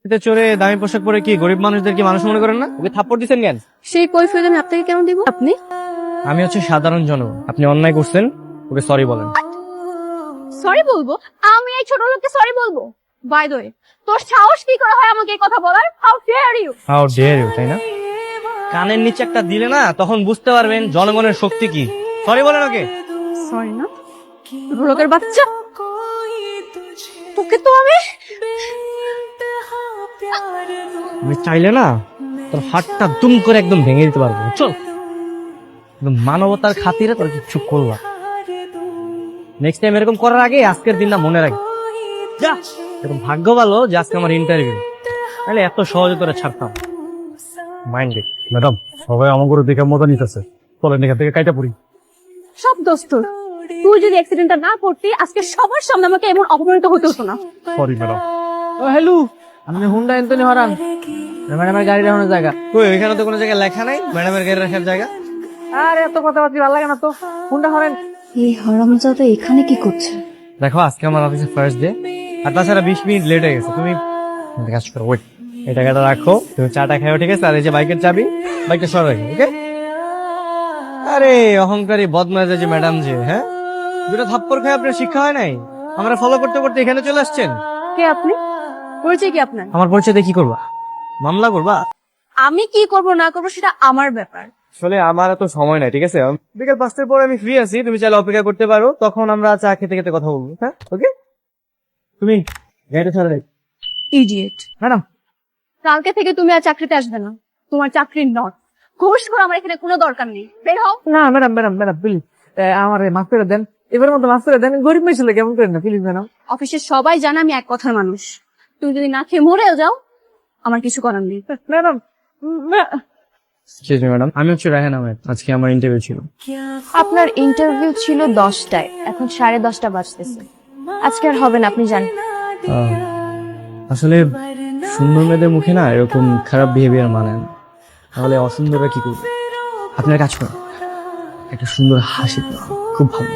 এতে চড়ে দামি পোশাক পরে কি গরিব মানুষদের কি মানুষ মনে করেন না? ওকে থাপ্পড় দিচ্ছেন কেন? সেই কৈফিয়ত আমি আপনাকে কেন দিব? আপনি আমি হচ্ছে সাধারণ জনগণ, আপনি অন্যায় করছেন, ওকে সরি বলেন। সরি বলবো? আমি এই ছোট লোককে সরি বলবো? বাই দ্য ওয়ে, তোর সাহস কি করে হয় আমাকে এই কথা বলার? How dare you! How dare you, তাই না? কানের নিচে একটা দিলে না, তখন বুঝতে পারবেন জনগণের শক্তি কি। সরি বলেন ওকে। সরি না, ছোট লোকের বাচ্চা, তোকে তো আমি আমি চাইলে না তোর হাতটা দুম করে একদম ভেঙে দিতে পারবো। চল, একদম মানবতার খাতিরে তোর কিছু করলাম। নেক্সট টাইম এরকম করার আগে আজকের দিনটা মনে রাখি। যা, এরকম ভাগ্য ভালো যে আজকে আমার ইন্টারভিউ, তাহলে এত সহজে তোরা ছাড়তাম। মাইন্ডে ম্যাডাম, সবাই আমার করে দেখে মজা নিতেছে, চলেন এখান থেকে কাইটা পড়ি। সব দোস্ত। তুই যদি অ্যাক্সিডেন্টটা না করতি, আজকে সবার সামনে আমাকে এমন অপমানিত হতে হতো না। Sorry madam. ও হ্যালো, আমি হুন্ডা এন্টনি হরান, ম্যাডামের গাড়ি রাখানোর জায়গা কই? ওইখানে তো কোনো জায়গায় লেখা নাই ম্যাডামের গাড়ি রাখার জায়গা। আরে এত কথাবার্তা ভালো লাগে না তো, হুন্ডা হরেন। এই হারামজাদা এখানে কি করছে? দেখো, আজকে আমার অফিসে ফার্স্ট ডে, আর তাছাড়া 20 মিনিট লেট হয়ে গেছে। তুমি একটা কাজ করো, ওয়েট, এই টাকাটা রাখো, তুমি চাটা খাও, ঠিক আছে? আর এই যে বাইকের চাবি, বাইকটা সর রাখো, ওকে? আরে অহংকারী বদমাইশ যে ম্যাডাম যে, হ্যাঁ, দুটো থাপ্পড় খেয়ে আপনার শিক্ষা হয় নাই? আমরা ফলো করতে করতে এখানে চলে আসছেন। কে আপনি? পরিচয় কি আপনার? আমার পরিচয় দিয়ে কি করবা? মামলা করবা? আমি কি করব না করব সেটা আমার ব্যাপার। আসলে আমার এত সময় নাই, ঠিক আছে? বিকেল 5টার পরে আমি ফ্রি আছি, তুমি চাইলে অপেক্ষা করতে পারো, তখন আমরা চা খেতে খেতে কথা বলবো। হ্যাঁ, ওকে? তুমি গাড়িটা ছাড়া রাখ। ইডিয়েট। ম্যাডাম, কালকে থেকে তুমি আর চাকরিতে আসবে না। তোমার চাকরির নট। ঘুষ করে আমার এখানে কোনো দরকার নেই। বের হও। না ম্যাডাম, ম্যাডাম, ম্যাডাম, প্লিজ আমার মাফ করে দেন, এবার মতো মাফ করে দেন। গরিব মেয়ে কেমন করেন না, প্লিজ ম্যাডাম। অফিসের সবাই জানে আমি এক কথার মানুষ। তুমি যদি না খেয়ে মরেও যাও, আমার কিছু করার নেই। ম্যাডাম, ম্যাডাম, আমি হচ্ছে রায়হান আহমেদ, আজকে আমার ইন্টারভিউ ছিল। আপনার ইন্টারভিউ ছিল 10টায়, এখন 10:30 বাজতেছে। আজকে আর হবে না, আপনি জানেন। আসলে সুন্দর মেয়েদের মুখে না এরকম খারাপ বিহেভিয়ার মানে না, তাহলে অসুন্দররা কি করবে? আপনার কাজ করুন, একটা সুন্দর হাসি, খুব ভালো।